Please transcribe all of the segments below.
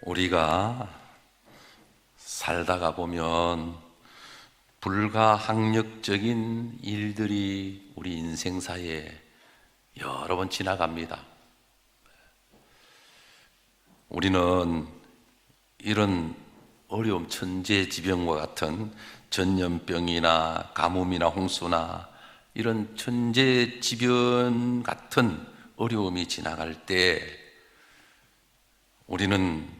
우리가 살다가 보면 불가항력적인 일들이 우리 인생사에 여러 번 지나갑니다. 우리는 이런 어려움, 천재지변과 같은 전염병이나 가뭄이나 홍수나 이런 천재지변 같은 어려움이 지나갈 때 우리는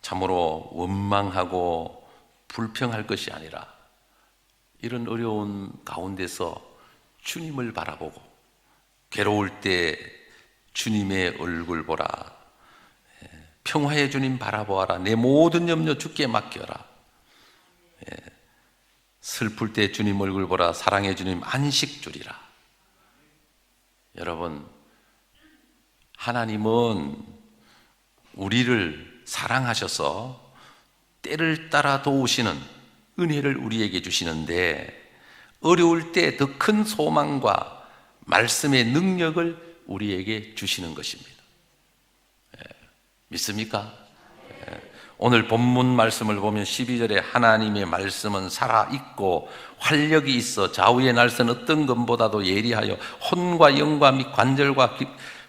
참으로 원망하고 불평할 것이 아니라 이런 어려운 가운데서 주님을 바라보고 괴로울 때 주님의 얼굴 보라, 평화의 주님 바라보아라, 내 모든 염려 주께 맡겨라, 슬플 때 주님 얼굴 보라, 사랑의 주님 안식 주리라. 여러분, 하나님은 우리를 사랑하셔서 때를 따라 도우시는 은혜를 우리에게 주시는데 어려울 때 더 큰 소망과 말씀의 능력을 우리에게 주시는 것입니다. 믿습니까? 오늘 본문 말씀을 보면 12절에 하나님의 말씀은 살아있고 활력이 있어 좌우의 날선 어떤 것보다도 예리하여 혼과 영과 및 관절과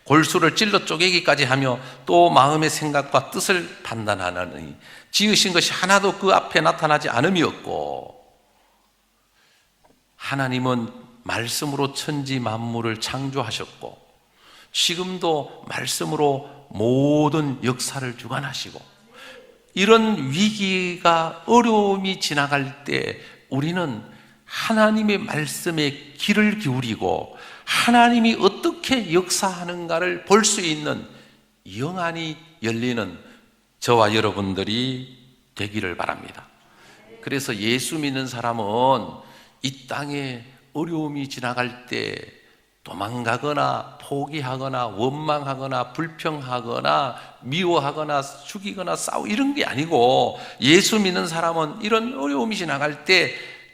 골수를 찔러 쪼개기까지 하며 또 마음의 생각과 뜻을 판단하느니 지으신 것이 하나도 그 앞에 나타나지 않음이 없고, 하나님은 말씀으로 천지 만물을 창조하셨고 지금도 말씀으로 모든 역사를 주관하시고, 이런 위기가 어려움이 지나갈 때 우리는 하나님의 말씀에 귀를 기울이고 하나님이 어떻게 역사하는가를 볼 수 있는 영안이 열리는 저와 여러분들이 되기를 바랍니다. 그래서 예수 믿는 사람은 이 땅에 어려움이 지나갈 때 도망가거나 포기하거나 원망하거나 불평하거나 미워하거나 죽이거나 싸우고 이런 게 아니고, 예수 믿는 사람은 이런 어려움이 지나갈 때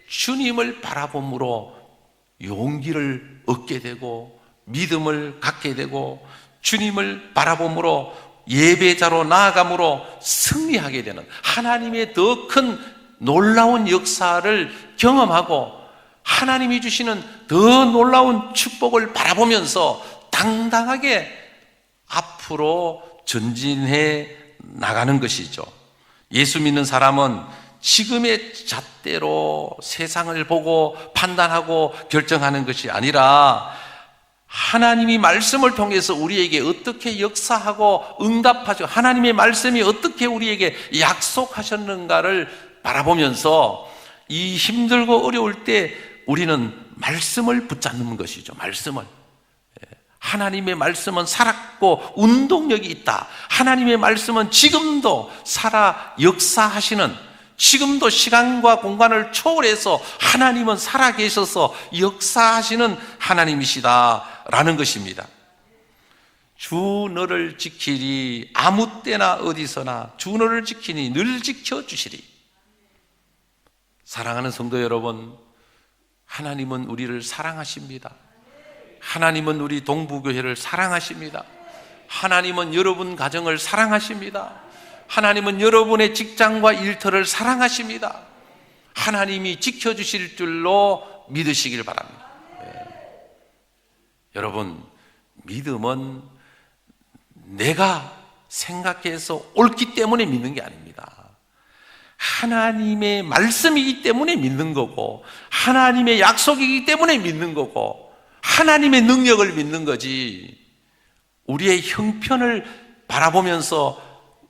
주님을 바라봄으로 용기를 얻게 되고 믿음을 갖게 되고 주님을 바라봄으로 예배자로 나아감으로 승리하게 되는, 하나님의 더 큰 놀라운 역사를 경험하고 하나님이 주시는 더 놀라운 축복을 바라보면서 당당하게 앞으로 전진해 나가는 것이죠. 예수 믿는 사람은 지금의 잣대로 세상을 보고 판단하고 결정하는 것이 아니라 하나님이 말씀을 통해서 우리에게 어떻게 역사하고 응답하죠, 하나님의 말씀이 어떻게 우리에게 약속하셨는가를 바라보면서 이 힘들고 어려울 때 우리는 말씀을 붙잡는 것이죠. 말씀을. 하나님의 말씀은 살았고 운동력이 있다. 하나님의 말씀은 지금도 살아 역사하시는, 지금도 시간과 공간을 초월해서 하나님은 살아계셔서 역사하시는 하나님이시다라는 것입니다. 주 너를 지키리, 아무 때나 어디서나 주 너를 지키니 늘 지켜주시리. 사랑하는 성도 여러분, 하나님은 우리를 사랑하십니다. 하나님은 우리 동부교회를 사랑하십니다. 하나님은 여러분 가정을 사랑하십니다. 하나님은 여러분의 직장과 일터를 사랑하십니다. 하나님이 지켜주실 줄로 믿으시길 바랍니다. 여러분, 믿음은 내가 생각해서 옳기 때문에 믿는 게 아닙니다. 하나님의 말씀이기 때문에 믿는 거고, 하나님의 약속이기 때문에 믿는 거고, 하나님의 능력을 믿는 거지, 우리의 형편을 바라보면서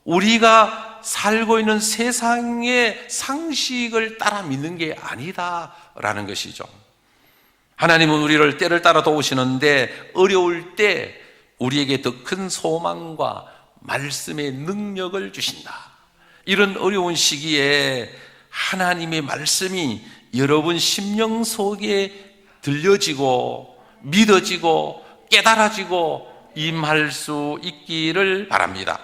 우리가 살고 있는 세상의 상식을 따라 믿는 게 아니다라는 것이죠. 하나님은 우리를 때를 따라 도우시는데 어려울 때 우리에게 더 큰 소망과 말씀의 능력을 주신다. 이런 어려운 시기에 하나님의 말씀이 여러분 심령 속에 들려지고 믿어지고 깨달아지고 임할 수 있기를 바랍니다.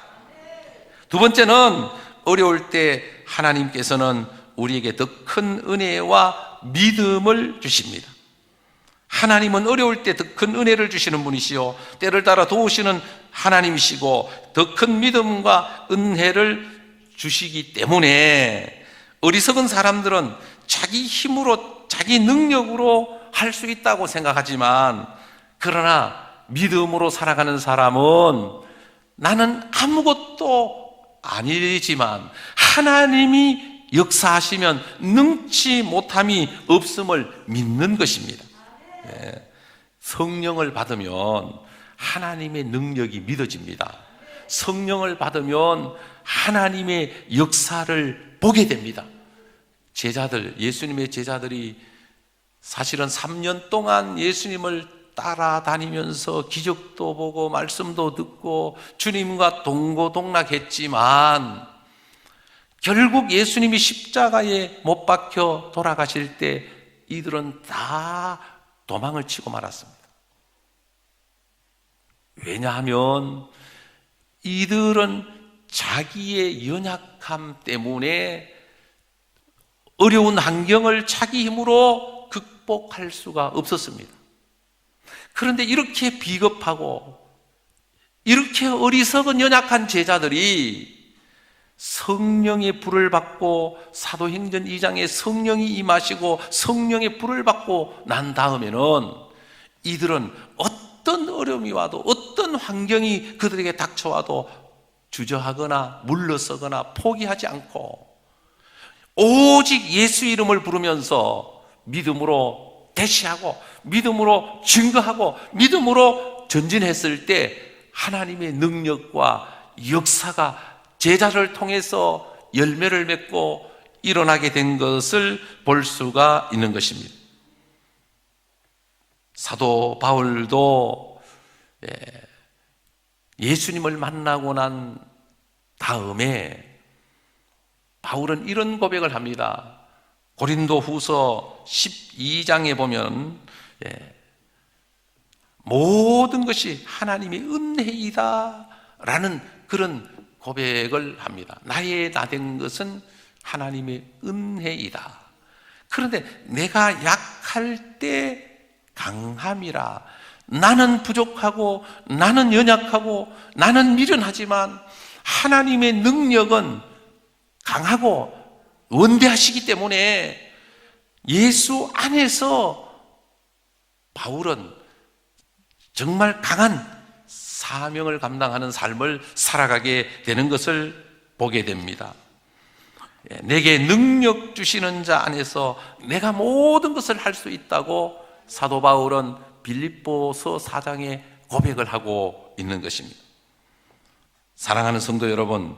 두 번째는 어려울 때 하나님께서는 우리에게 더 큰 은혜와 믿음을 주십니다. 하나님은 어려울 때 더 큰 은혜를 주시는 분이시요 때를 따라 도우시는 하나님이시고 더 큰 믿음과 은혜를 주시기 때문에 어리석은 사람들은 자기 힘으로 자기 능력으로 할 수 있다고 생각하지만, 그러나 믿음으로 살아가는 사람은 나는 아무것도 아니지만 하나님이 역사하시면 능치 못함이 없음을 믿는 것입니다. 성령을 받으면 하나님의 능력이 믿어집니다. 성령을 받으면 하나님의 역사를 보게 됩니다. 예수님의 제자들이 사실은 3년 동안 예수님을 따라다니면서 기적도 보고 말씀도 듣고 주님과 동고동락했지만, 결국 예수님이 십자가에 못 박혀 돌아가실 때 이들은 다 도망을 치고 말았습니다. 왜냐하면 이들은 자기의 연약함 때문에 어려운 환경을 자기 힘으로 극복할 수가 없었습니다. 그런데 이렇게 비겁하고 이렇게 어리석은 연약한 제자들이 성령의 불을 받고 사도행전 2장에 성령이 임하시고 성령의 불을 받고 난 다음에는 이들은 어떤 어려움이 와도 어떤 환경이 그들에게 닥쳐와도 주저하거나 물러서거나 포기하지 않고 오직 예수 이름을 부르면서 믿음으로 대시하고 믿음으로 증거하고 믿음으로 전진했을 때 하나님의 능력과 역사가 제자를 통해서 열매를 맺고 일어나게 된 것을 볼 수가 있는 것입니다. 사도 바울도 예수님을 만나고 난 다음에 바울은 이런 고백을 합니다. 고린도 후서 12장에 보면 모든 것이 하나님의 은혜이다 라는 그런 고백을 합니다. 나의 나된 것은 하나님의 은혜이다. 그런데 내가 약할 때 강함이라. 나는 부족하고 나는 연약하고 나는 미련하지만 하나님의 능력은 강하고 원대하시기 때문에 예수 안에서 바울은 정말 강한 사명을 감당하는 삶을 살아가게 되는 것을 보게 됩니다. 내게 능력 주시는 자 안에서 내가 모든 것을 할 수 있다고 사도 바울은 빌립보서 4장에 고백을 하고 있는 것입니다. 사랑하는 성도 여러분,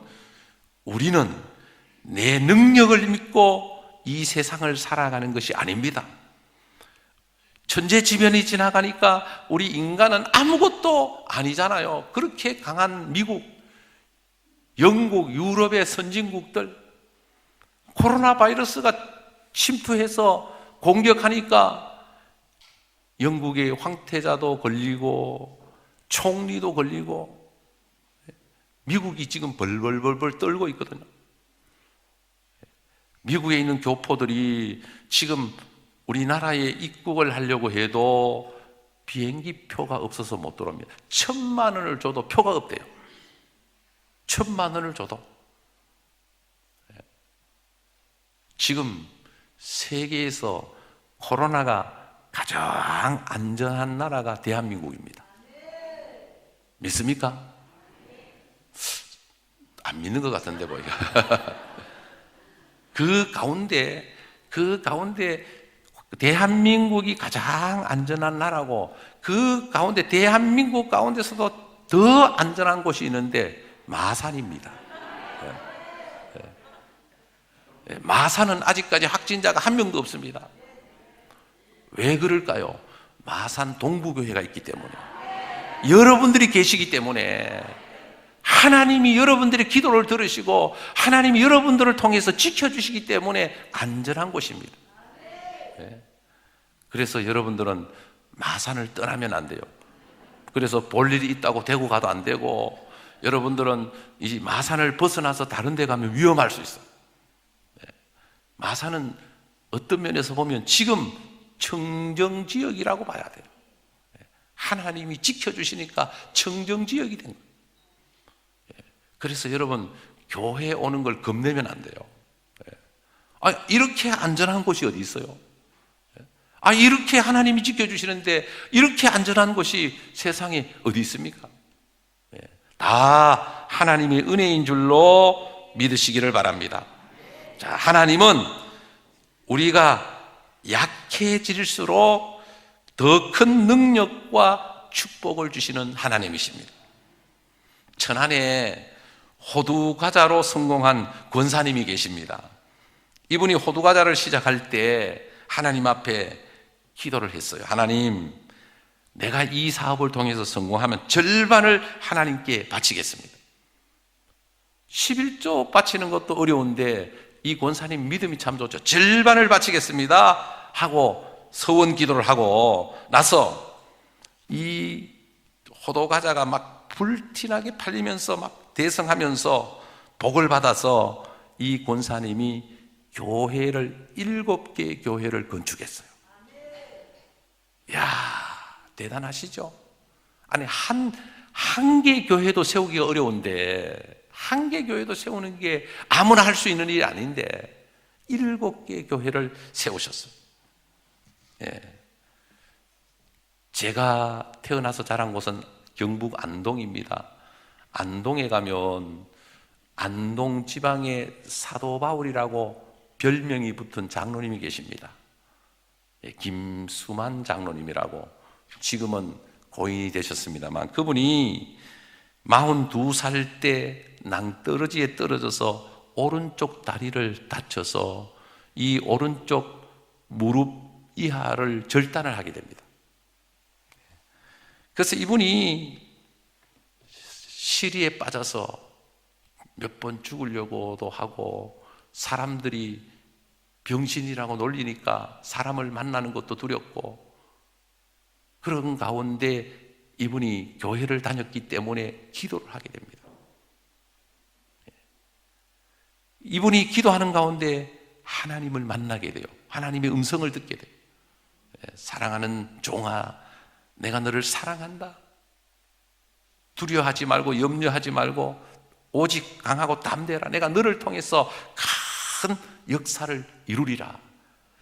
우리는 내 능력을 믿고 이 세상을 살아가는 것이 아닙니다. 천재지변이 지나가니까 우리 인간은 아무것도 아니잖아요. 그렇게 강한 미국, 영국, 유럽의 선진국들, 코로나 바이러스가 침투해서 공격하니까 영국의 황태자도 걸리고 총리도 걸리고 미국이 지금 벌벌벌벌 떨고 있거든요. 미국에 있는 교포들이 지금 우리나라에 입국을 하려고 해도 비행기 표가 없어서 못 들어옵니다. 1,000만 원을 줘도 표가 없대요. 1,000만 원을 줘도. 지금 세계에서 코로나가 가장 안전한 나라가 대한민국입니다. 믿습니까? 안 믿는 것 같은데 보니까. 그 가운데 대한민국이 가장 안전한 나라고, 그 가운데 대한민국 가운데서도 더 안전한 곳이 있는데 마산입니다. 마산은 아직까지 확진자가 한 명도 없습니다. 왜 그럴까요? 마산 동부교회가 있기 때문에, 여러분들이 계시기 때문에, 하나님이 여러분들의 기도를 들으시고 하나님이 여러분들을 통해서 지켜주시기 때문에 안전한 곳입니다. 그래서 여러분들은 마산을 떠나면 안 돼요. 그래서 볼 일이 있다고 대구 가도 안 되고, 여러분들은 이 마산을 벗어나서 다른 데 가면 위험할 수 있어요. 마산은 어떤 면에서 보면 지금 청정지역이라고 봐야 돼요. 하나님이 지켜주시니까 청정지역이 된 거예요. 그래서 여러분, 교회에 오는 걸 겁내면 안 돼요. 이렇게 안전한 곳이 어디 있어요? 이렇게 하나님이 지켜주시는데 이렇게 안전한 곳이 세상에 어디 있습니까? 다 하나님의 은혜인 줄로 믿으시기를 바랍니다. 자, 하나님은 우리가 약해질수록 더 큰 능력과 축복을 주시는 하나님이십니다. 천안에 호두과자로 성공한 권사님이 계십니다. 이분이 호두과자를 시작할 때 하나님 앞에 기도를 했어요. 하나님, 내가 이 사업을 통해서 성공하면 절반을 하나님께 바치겠습니다. 11조 바치는 것도 어려운데 이 권사님 믿음이 참 좋죠. 절반을 바치겠습니다 하고 서원 기도를 하고 나서 이 호두과자가 막 불티나게 팔리면서 막 대성하면서 복을 받아서 이 권사님이 교회를 7개의 교회를 건축했어요. 이야, 대단하시죠? 아니, 한 개 교회도 세우기가 어려운데, 한 개 교회도 세우는 게 아무나 할 수 있는 일이 아닌데 7개의 교회를 세우셨어요. 제가 태어나서 자란 곳은 경북 안동입니다. 안동에 가면 안동 지방에 사도 바울이라고 별명이 붙은 장로님이 계십니다. 김수만 장로님이라고, 지금은 고인이 되셨습니다만, 그분이 42살 때 낭떠러지에 떨어져서 오른쪽 다리를 다쳐서 이 오른쪽 무릎 이하를 절단을 하게 됩니다. 그래서 이분이 시리에 빠져서 몇 번 죽으려고도 하고, 사람들이 병신이라고 놀리니까 사람을 만나는 것도 두렵고, 그런 가운데 이분이 교회를 다녔기 때문에 기도를 하게 됩니다. 이분이 기도하는 가운데 하나님을 만나게 돼요. 하나님의 음성을 듣게 돼요. 사랑하는 종아, 내가 너를 사랑한다. 두려워하지 말고 염려하지 말고 오직 강하고 담대하라. 내가 너를 통해서 큰 역사를 이루리라.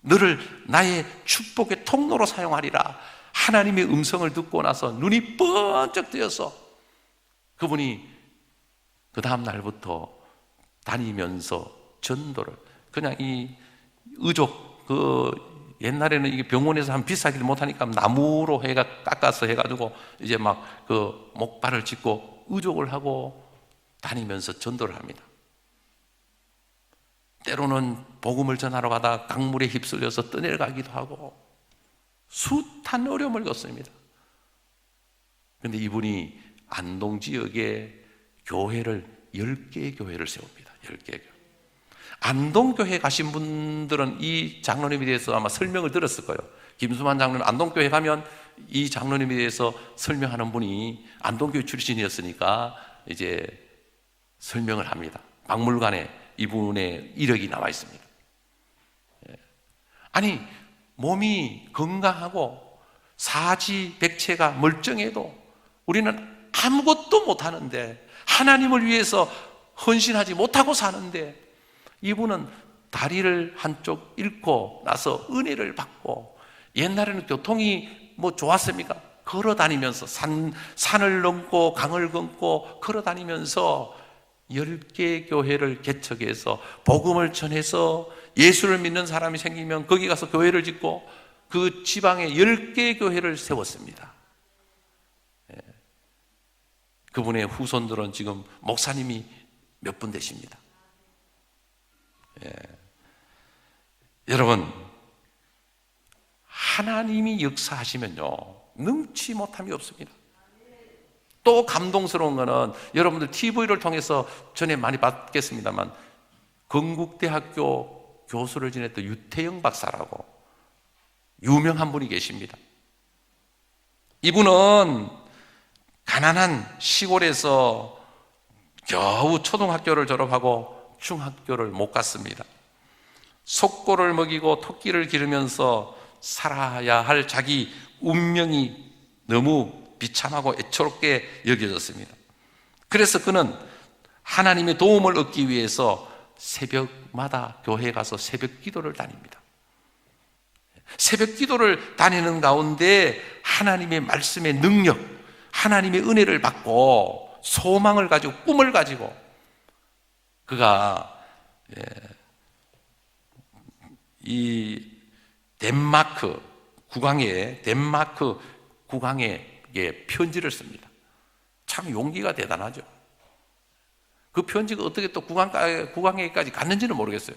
너를 나의 축복의 통로로 사용하리라. 하나님의 음성을 듣고 나서 눈이 번쩍 뜨여서 그분이 그 다음 날부터 다니면서 전도를, 그냥 이 의족, 옛날에는 이게 병원에서 한 비싸기를 못하니까 나무로 깎아서 해가지고 이제 막 그 목발을 짚고 의족을 하고 다니면서 전도를 합니다. 때로는 복음을 전하러 가다 강물에 휩쓸려서 떠내려가기도 하고 숱한 어려움을 겪습니다. 그런데 이분이 안동 지역에 교회를 10개의 교회를 세웁니다. 10개의 교회. 안동교회 가신 분들은 이 장로님에 대해서 아마 설명을 들었을 거예요. 김수만 장로님, 안동교회 가면 이 장로님에 대해서 설명하는 분이 안동교회 출신이었으니까 이제 설명을 합니다. 박물관에 이분의 이력이 나와 있습니다. 아니, 몸이 건강하고 사지백체가 멀쩡해도 우리는 아무것도 못하는데, 하나님을 위해서 헌신하지 못하고 사는데, 이분은 다리를 한쪽 잃고 나서 은혜를 받고, 옛날에는 교통이 뭐 좋았습니까? 걸어 다니면서 산을 넘고 강을 건고 걸어 다니면서 10개 교회를 개척해서 복음을 전해서 예수를 믿는 사람이 생기면 거기 가서 교회를 짓고 그 지방에 10개의 교회를 세웠습니다. 그분의 후손들은 지금 목사님이 몇 분 되십니다. 여러분, 하나님이 역사하시면요 능치 못함이 없습니다. 또 감동스러운 거는 여러분들 TV를 통해서 전에 많이 봤겠습니다만, 건국대학교 교수를 지냈던 유태영 박사라고 유명한 분이 계십니다. 이분은 가난한 시골에서 겨우 초등학교를 졸업하고 중학교를 못 갔습니다. 속고를 먹이고 토끼를 기르면서 살아야 할 자기 운명이 너무 비참하고 애처롭게 여겨졌습니다. 그래서 그는 하나님의 도움을 얻기 위해서 새벽마다 교회에 가서 새벽 기도를 다닙니다. 새벽 기도를 다니는 가운데 하나님의 말씀의 능력, 하나님의 은혜를 받고 소망을 가지고 꿈을 가지고 그가 이 덴마크 국왕에 편지를 씁니다. 참 용기가 대단하죠. 그 편지가 어떻게 또 국왕에게까지 갔는지는 모르겠어요.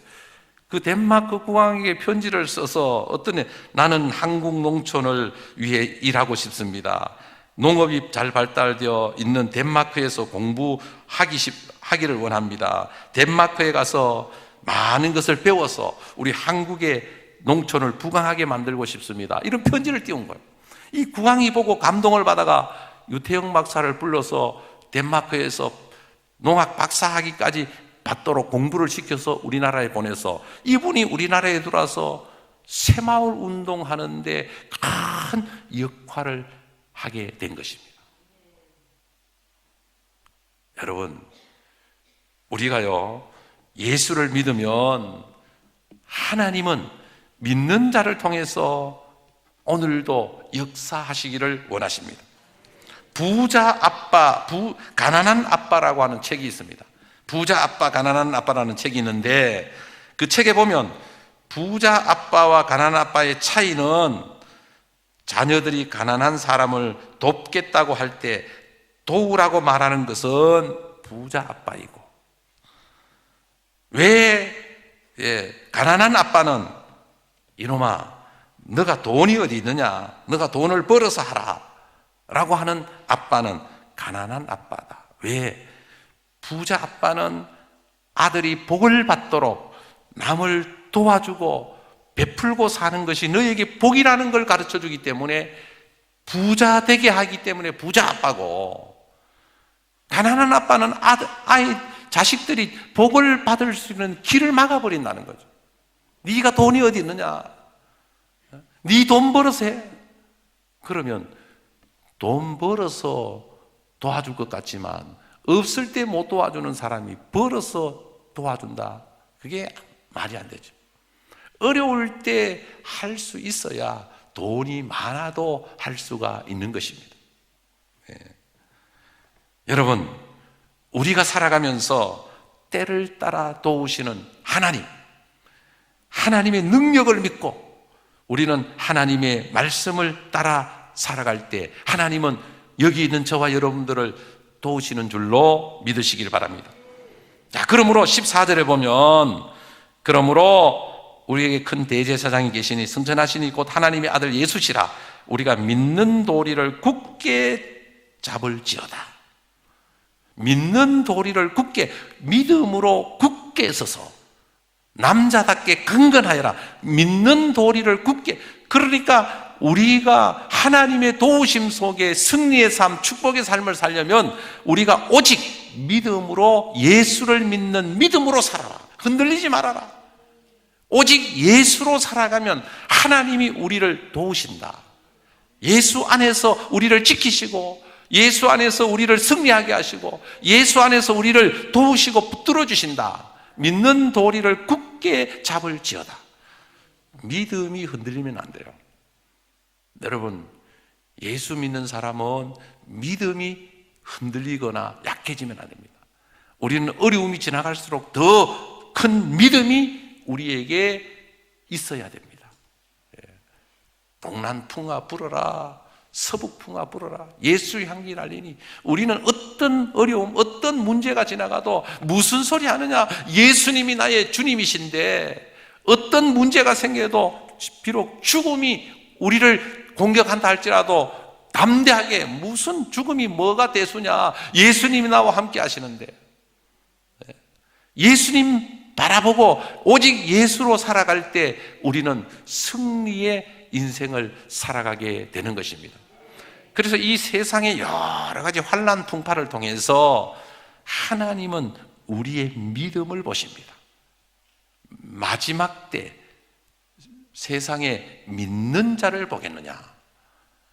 그 덴마크 국왕에게 편지를 써서 어떤 나는 한국 농촌을 위해 일하고 싶습니다. 농업이 잘 발달되어 있는 덴마크에서 공부하기를 원합니다. 덴마크에 가서 많은 것을 배워서 우리 한국의 농촌을 부강하게 만들고 싶습니다. 이런 편지를 띄운 거예요. 이 국왕이 보고 감동을 받아가 유태영 박사를 불러서 덴마크에서 농학 박사학위까지 받도록 공부를 시켜서 우리나라에 보내서 이분이 우리나라에 들어와서 새마을 운동하는데 큰 역할을 하게 된 것입니다. 여러분, 우리가요 예수를 믿으면 하나님은 믿는 자를 통해서 오늘도 역사하시기를 원하십니다. 부자 아빠, 가난한 아빠라고 하는 책이 있습니다. 부자 아빠, 가난한 아빠라는 책이 있는데 그 책에 보면 부자 아빠와 가난한 아빠의 차이는 자녀들이 가난한 사람을 돕겠다고 할 때 도우라고 말하는 것은 부자 아빠이고, 가난한 아빠는 이놈아 너가 돈이 어디 있느냐, 너가 돈을 벌어서 하라 라고 하는 아빠는 가난한 아빠다. 왜? 부자 아빠는 아들이 복을 받도록 남을 도와주고 베풀고 사는 것이 너에게 복이라는 걸 가르쳐 주기 때문에 부자 되게 하기 때문에 부자 아빠고, 가난한 아빠는 자식들이 복을 받을 수 있는 길을 막아버린다는 거죠. 네가 돈이 어디 있느냐, 네 돈 벌어서 해. 그러면 돈 벌어서 도와줄 것 같지만 없을 때 못 도와주는 사람이 벌어서 도와준다, 그게 말이 안 되죠. 어려울 때 할 수 있어야 돈이 많아도 할 수가 있는 것입니다. 여러분, 우리가 살아가면서 때를 따라 도우시는 하나님의 능력을 믿고 우리는 하나님의 말씀을 따라 살아갈 때 하나님은 여기 있는 저와 여러분들을 도우시는 줄로 믿으시길 바랍니다. 자, 그러므로 14절에 보면, 그러므로 우리에게 큰 대제사장이 계시니 승천하시니 곧 하나님의 아들 예수시라. 우리가 믿는 도리를 굳게 잡을지어다. 믿는 도리를 굳게, 믿음으로 굳게 서서 남자답게 강건하여라. 믿는 도리를 굳게. 그러니까 우리가 하나님의 도우심 속에 승리의 삶, 축복의 삶을 살려면 우리가 오직 믿음으로, 예수를 믿는 믿음으로 살아라. 흔들리지 말아라. 오직 예수로 살아가면 하나님이 우리를 도우신다. 예수 안에서 우리를 지키시고, 예수 안에서 우리를 승리하게 하시고, 예수 안에서 우리를 도우시고 붙들어 주신다. 믿는 도리를 굳게 잡을지어다. 믿음이 흔들리면 안 돼요. 여러분, 예수 믿는 사람은 믿음이 흔들리거나 약해지면 안 됩니다. 우리는 어려움이 지나갈수록 더 큰 믿음이 우리에게 있어야 됩니다. 동난풍아 불어라, 서북풍아 불어라, 예수 향기 날리니. 우리는 어떤 어려움, 어떤 문제가 지나가도 무슨 소리 하느냐, 예수님이 나의 주님이신데, 어떤 문제가 생겨도 비록 죽음이 우리를 공격한다 할지라도 담대하게, 무슨 죽음이 뭐가 대수냐, 예수님이 나와 함께 하시는데, 예수님 바라보고 오직 예수로 살아갈 때 우리는 승리의 인생을 살아가게 되는 것입니다. 그래서 이 세상의 여러 가지 환난 풍파를 통해서 하나님은 우리의 믿음을 보십니다. 마지막 때 세상에 믿는 자를 보겠느냐?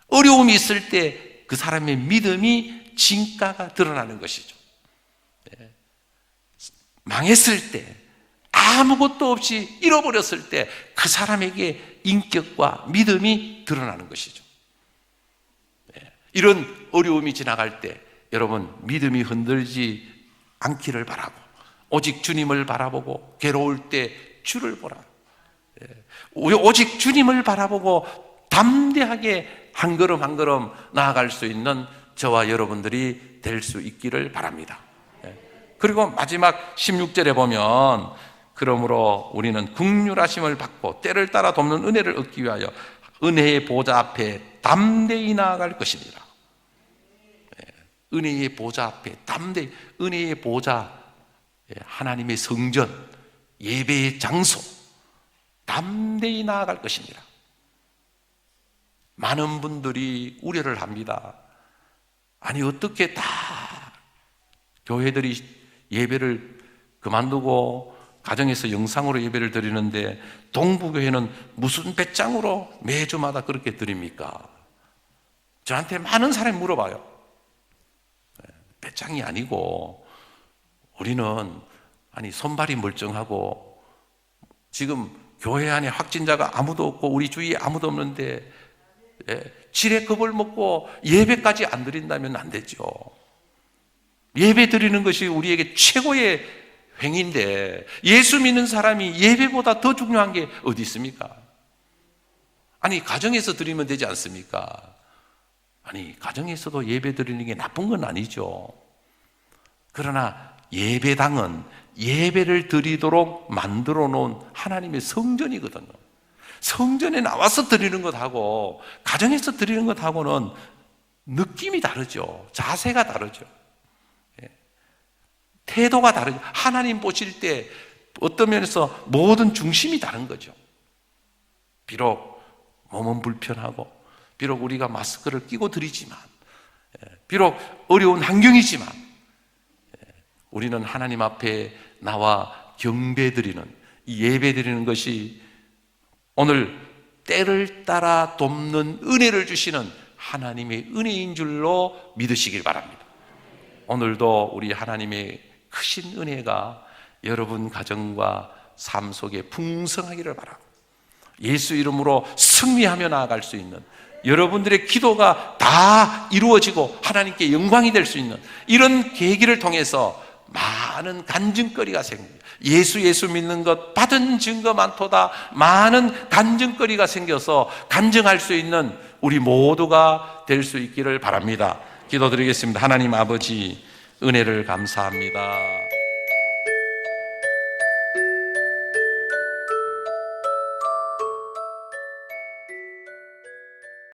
어려움이 있을 때 그 사람의 믿음이 진가가 드러나는 것이죠. 망했을 때, 아무것도 없이 잃어버렸을 때 그 사람에게 인격과 믿음이 드러나는 것이죠. 이런 어려움이 지나갈 때 여러분 믿음이 흔들지 않기를 바라고, 오직 주님을 바라보고 괴로울 때 주를 보라. 오직 주님을 바라보고 담대하게 한 걸음 한 걸음 나아갈 수 있는 저와 여러분들이 될 수 있기를 바랍니다. 그리고 마지막 16절에 보면, 그러므로 우리는 긍휼하심을 받고 때를 따라 돕는 은혜를 얻기 위하여 은혜의 보좌 앞에 담대히 나아갈 것입니다. 은혜의 보좌 앞에 담대히, 은혜의 보좌, 하나님의 성전, 예배의 장소, 담대히 나아갈 것입니다. 많은 분들이 우려를 합니다. 아니 어떻게 다 교회들이 예배를 그만두고 가정에서 영상으로 예배를 드리는데 동부교회는 무슨 배짱으로 매주마다 그렇게 드립니까? 저한테 많은 사람이 물어봐요. 배짱이 아니고 우리는 아니 손발이 멀쩡하고 지금 교회 안에 확진자가 아무도 없고 우리 주위에 아무도 없는데 지레 겁을 먹고 예배까지 안 드린다면 안 되죠. 예배 드리는 것이 우리에게 최고의 행위인데 예수 믿는 사람이 예배보다 더 중요한 게 어디 있습니까? 아니 가정에서 드리면 되지 않습니까? 아니 가정에서도 예배 드리는 게 나쁜 건 아니죠. 그러나 예배당은 예배를 드리도록 만들어 놓은 하나님의 성전이거든요. 성전에 나와서 드리는 것하고 가정에서 드리는 것하고는 느낌이 다르죠. 자세가 다르죠. 태도가 다르죠. 하나님 보실 때 어떤 면에서 모든 중심이 다른 거죠. 비록 몸은 불편하고 비록 우리가 마스크를 끼고 드리지만 비록 어려운 환경이지만 우리는 하나님 앞에 나와 경배드리는, 이 예배드리는 것이 오늘 때를 따라 돕는 은혜를 주시는 하나님의 은혜인 줄로 믿으시길 바랍니다. 오늘도 우리 하나님의 크신 은혜가 여러분 가정과 삶 속에 풍성하기를 바라고 예수 이름으로 승리하며 나아갈 수 있는, 여러분들의 기도가 다 이루어지고 하나님께 영광이 될 수 있는 이런 계기를 통해서 많은 간증거리가 생깁니다. 예수 믿는 것 받은 증거 많도다. 많은 간증거리가 생겨서 간증할 수 있는 우리 모두가 될 수 있기를 바랍니다. 기도드리겠습니다. 하나님 아버지, 은혜를 감사합니다.